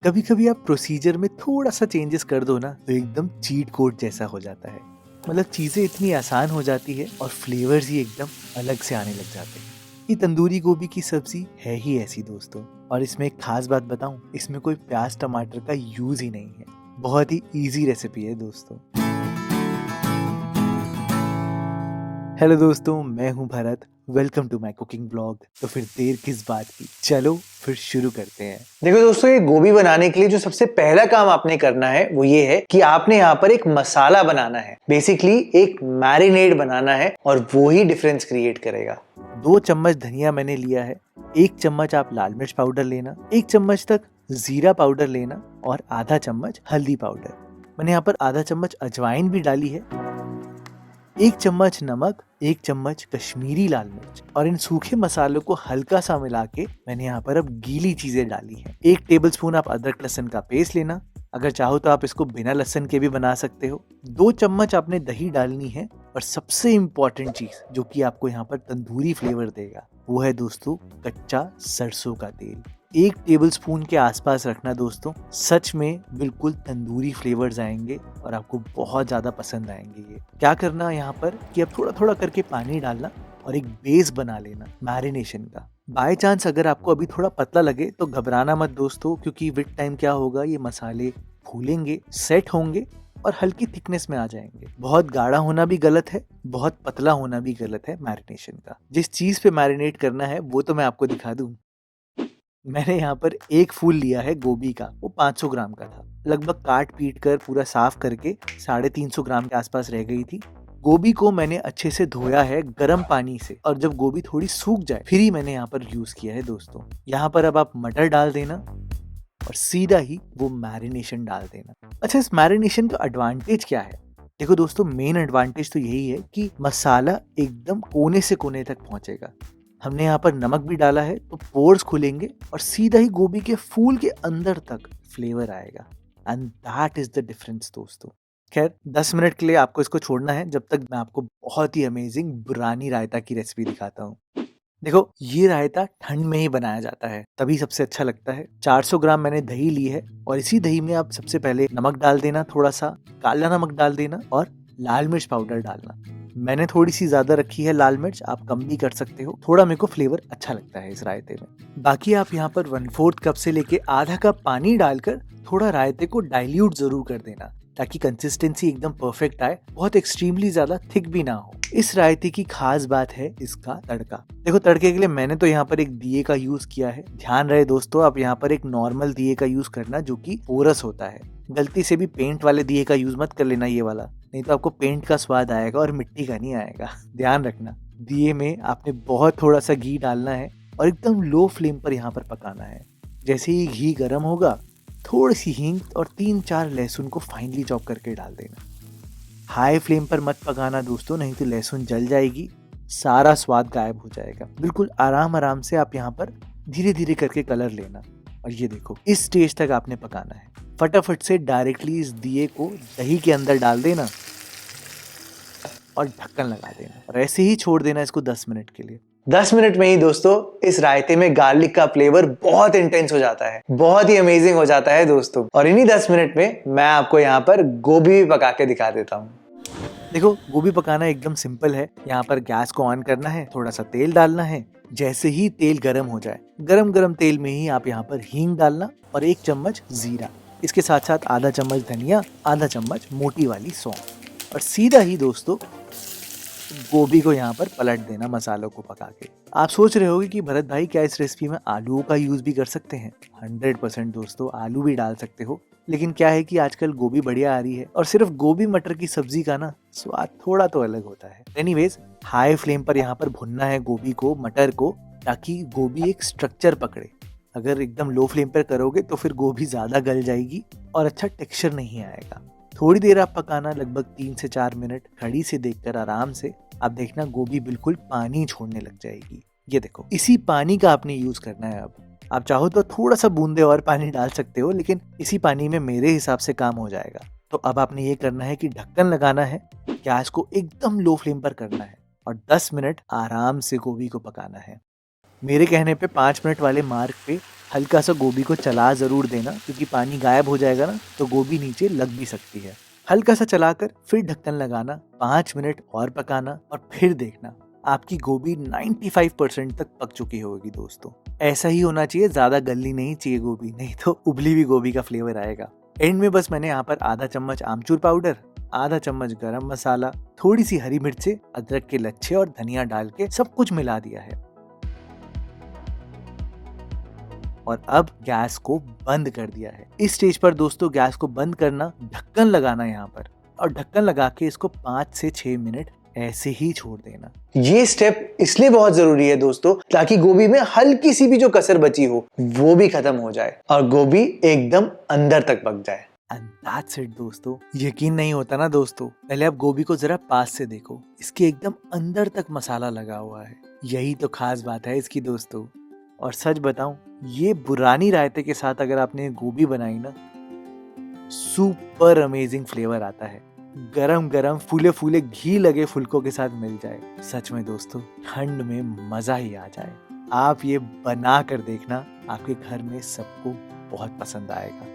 कभी कभी आप प्रोसीजर में थोड़ा सा चेंजेस कर दो ना तो एकदम चीट कोड जैसा हो जाता है। मतलब चीजें इतनी आसान हो जाती है और फ्लेवर्स ही एकदम अलग से आने लग जाते हैं। ये तंदूरी गोभी की सब्जी है ही ऐसी दोस्तों। और इसमें एक खास बात बताऊं, इसमें कोई प्याज टमाटर का यूज ही नहीं है। बहुत ही इजी रेसिपी है दोस्तों। हेलो दोस्तों, मैं हूं Bharat. Welcome to my cooking blog. तो फिर देर किस बात की, चलो फिर शुरू करते हैं। देखो दोस्तों, ये गोभी बनाने के लिए जो सबसे पहला काम आपने करना है वो ये है कि आपने यहाँ पर एक मसाला बनाना है। बेसिकली एक मैरिनेड बनाना है और वो ही डिफरेंस क्रिएट करेगा। 2 चम्मच धनिया मैंने लिया है, 1 चम्मच आप लाल मिर्च पाउडर लेना, 1 चम्मच तक जीरा पाउडर लेना और आधा चम्मच हल्दी पाउडर। मैंने यहाँ पर आधा चम्मच अजवाइन भी डाली है, 1 चम्मच नमक, 1 चम्मच कश्मीरी लाल मिर्च। और इन सूखे मसालों को हल्का सा मिला के मैंने यहाँ पर अब गीली चीजें डाली हैं। 1 टेबलस्पून आप अदरक लहसुन का पेस्ट लेना। अगर चाहो तो आप इसको बिना लहसुन के भी बना सकते हो। 2 चम्मच आपने दही डालनी है। और सबसे इम्पोर्टेंट चीज जो कि आपको यहाँ पर तंदूरी फ्लेवर देगा वो है दोस्तों कच्चा सरसों का तेल। 1 टेबलस्पून के आसपास रखना दोस्तों। सच में बिल्कुल तंदूरी फ्लेवर्स आएंगे और आपको बहुत ज्यादा पसंद आएंगे। ये क्या करना यहाँ पर कि अब थोड़ा थोड़ा करके पानी डालना और एक बेस बना लेना मैरिनेशन का। बाय चांस अगर आपको अभी थोड़ा पतला लगे तो घबराना मत दोस्तों, क्योंकि विद टाइम क्या होगा, ये मसाले फूलेंगे, सेट होंगे और हल्की थिकनेस में आ जाएंगे। बहुत गाढ़ा होना भी गलत है, बहुत पतला होना भी गलत है मैरिनेशन का। जिस चीज पे मैरिनेट करना है वो तो मैं आपको दिखा दूं। मैंने यहाँ पर एक फूल लिया है गोभी का, वो 500 ग्राम का था। लगभग काट पीट कर पूरा साफ करके 350 ग्राम के आसपास रह गई थी। गोभी को मैंने अच्छे से धोया है गर्म पानी से, और जब गोभी थोड़ी सूख जाए फिर ही मैंने यहाँ पर यूज किया है दोस्तों। यहाँ पर अब आप मटर डाल देना और सीधा ही वो मैरिनेशन डाल देना। अच्छा, इस मैरिनेशन का एडवांटेज क्या है? देखो दोस्तों, मेन एडवांटेज तो यही है कि मसाला एकदम कोने से कोने तक पहुंचेगा। हमने यहाँ पर नमक भी डाला है तो पोर्स खुलेंगे और सीधा ही गोभी के फूल के अंदर तक फ्लेवर आएगा। And that is the difference दोस्तों। खैर 10 मिनट के लिए आपको इसको छोड़ना है, जब तक मैं आपको बहुत ही अमेजिंग बुरानी रायता की रेसिपी दिखाता हूँ। देखो, ये रायता ठंड में ही बनाया जाता है, तभी सबसे अच्छा लगता है। 400 ग्राम मैंने दही ली है और इसी दही में आप सबसे पहले नमक डाल देना, थोड़ा सा काला नमक डाल देना और लाल मिर्च पाउडर डालना। मैंने थोड़ी सी ज्यादा रखी है लाल मिर्च, आप कम भी कर सकते हो, थोड़ा मेरे को फ्लेवर अच्छा लगता है इस रायते में। बाकी आप यहाँ पर 1/4 कप से लेके आधा कप पानी डालकर थोड़ा रायते को डाइल्यूट जरूर कर देना, ताकि कंसिस्टेंसी एकदम परफेक्ट आए, बहुत एक्सट्रीमली ज्यादा थिक भी ना हो। इस रायते की खास बात है इसका तड़का। देखो, तड़के के लिए मैंने तो यहाँ पर एक दिए का यूज किया है। ध्यान रहे दोस्तों, आप यहाँ पर एक नॉर्मल दिए का यूज करना जो कि पोरस होता है। गलती से भी पेंट वाले दिए का यूज मत कर लेना, ये वाला, नहीं तो आपको पेंट का स्वाद आएगा और मिट्टी का नहीं आएगा। ध्यान रखना। दिए में आपने बहुत थोड़ा सा घी डालना है और एकदम लो फ्लेम पर यहाँ पर पकाना है। जैसे ही घी गर्म होगा, थोड़ी सी हींग और 3-4 लहसुन को फाइनली चॉप करके डाल देना। हाई फ्लेम पर मत पकाना दोस्तों, नहीं तो लहसुन जल जाएगी, सारा स्वाद गायब हो जाएगा। बिल्कुल आराम आराम से आप यहाँ पर धीरे धीरे करके कलर लेना। और ये देखो, इस स्टेज तक आपने पकाना है। फटाफट से डायरेक्टली इस दिए को दही के अंदर डाल देना और ढक्कन लगा देना और ऐसे ही छोड़ देना इसको 10 मिनट के लिए। 10 मिनट में ही दोस्तों इस रायते में गार्लिक का फ्लेवर बहुत इंटेंस हो जाता है, बहुत ही अमेजिंग हो जाता है दोस्तों। और इन्हीं 10 मिनट में मैं आपको यहाँ पर गोभी भी पका के दिखा देता हूँ। देखो, गोभी पकाना एकदम सिंपल है। यहाँ पर गैस को ऑन करना है, थोड़ा सा तेल डालना है। जैसे ही तेल गर्म हो जाए, गरम गरम तेल में ही आप यहाँ पर हींग डालना और 1 चम्मच जीरा, इसके साथ साथ आधा चम्मच धनिया, आधा चम्मच मोटी वाली सौंफ, और सीधा ही दोस्तों गोभी को यहाँ पर पलट देना मसालों को पका के। आप सोच रहे होगे कि भरत भाई, क्या इस रेसिपी में आलूओं का यूज भी कर सकते हैं? 100% दोस्तों, आलू भी डाल सकते हो। लेकिन क्या है कि आजकल गोभी बढ़िया आ रही है और सिर्फ गोभी मटर की सब्जी का ना स्वाद थोड़ा तो अलग होता है। एनीवेज, हाई फ्लेम पर यहाँ पर भुनना है गोभी को, मटर को, ताकि गोभी एक स्ट्रक्चर पकड़े। अगर एकदम लो फ्लेम पर करोगे तो फिर गोभी ज्यादा गल जाएगी और अच्छा टेक्सचर नहीं आएगा। थोड़ी देर आप पकाना, लगभग 3 से 4 मिनट, घड़ी से देखकर आराम से। आप देखना गोभी बिल्कुल पानी छोड़ने लग जाएगी। ये देखो, इसी पानी का आपने यूज करना है। अब आप चाहो तो थोड़ा सा बूंदे और पानी डाल सकते हो, लेकिन इसी पानी में मेरे हिसाब से काम हो जाएगा। तो अब आपने ये करना है कि ढक्कन लगाना है, गैस को एकदम लो फ्लेम पर करना है और 10 मिनट आराम से गोभी को पकाना है। मेरे कहने पे 5 मिनट वाले मार्क पे हल्का सा गोभी को चला जरूर देना, क्योंकि पानी गायब हो जाएगा ना तो गोभी नीचे लग भी सकती है। हल्का सा चलाकर फिर ढक्कन लगाना, 5 मिनट और पकाना और फिर देखना आपकी गोभी 95% तक पक चुकी होगी दोस्तों। ऐसा ही होना चाहिए, ज्यादा गलनी नहीं चाहिए गोभी, नहीं तो उबली हुई गोभी का फ्लेवर आएगा। एंड में बस मैंने यहाँ पर आधा चम्मच आमचूर पाउडर, आधा चम्मच गरम मसाला, थोड़ी सी हरी मिर्चें, अदरक के लच्छे और धनिया डाल के सब कुछ मिला दिया है। और अब गैस को बंद कर दिया है। इस स्टेज पर दोस्तों गैस को बंद करना, ढक्कन लगाना यहाँ पर, और ढक्कन लगा के इसको 5 से 6 मिनट ऐसे ही छोड़ देना। ये स्टेप इसलिए बहुत जरूरी है दोस्तों, ताकि गोभी में हल्की सी भी जो कसर बची हो वो भी खत्म हो जाए और गोभी एकदम अंदर तक पक जाए। And that's it दोस्तों। यकीन नहीं होता ना दोस्तों, पहले आप गोभी को जरा पास से देखो, इसके एकदम अंदर तक मसाला लगा हुआ है। यही तो खास बात है इसकी दोस्तों। और सच बताऊं, ये बुरानी रायते के साथ अगर आपने गोभी बनाई ना, सुपर अमेजिंग फ्लेवर आता है। गरम गरम फूले फूले घी लगे फुलकों के साथ मिल जाए, सच में दोस्तों ठंड में मजा ही आ जाए। आप ये बना कर देखना, आपके घर में सबको बहुत पसंद आएगा।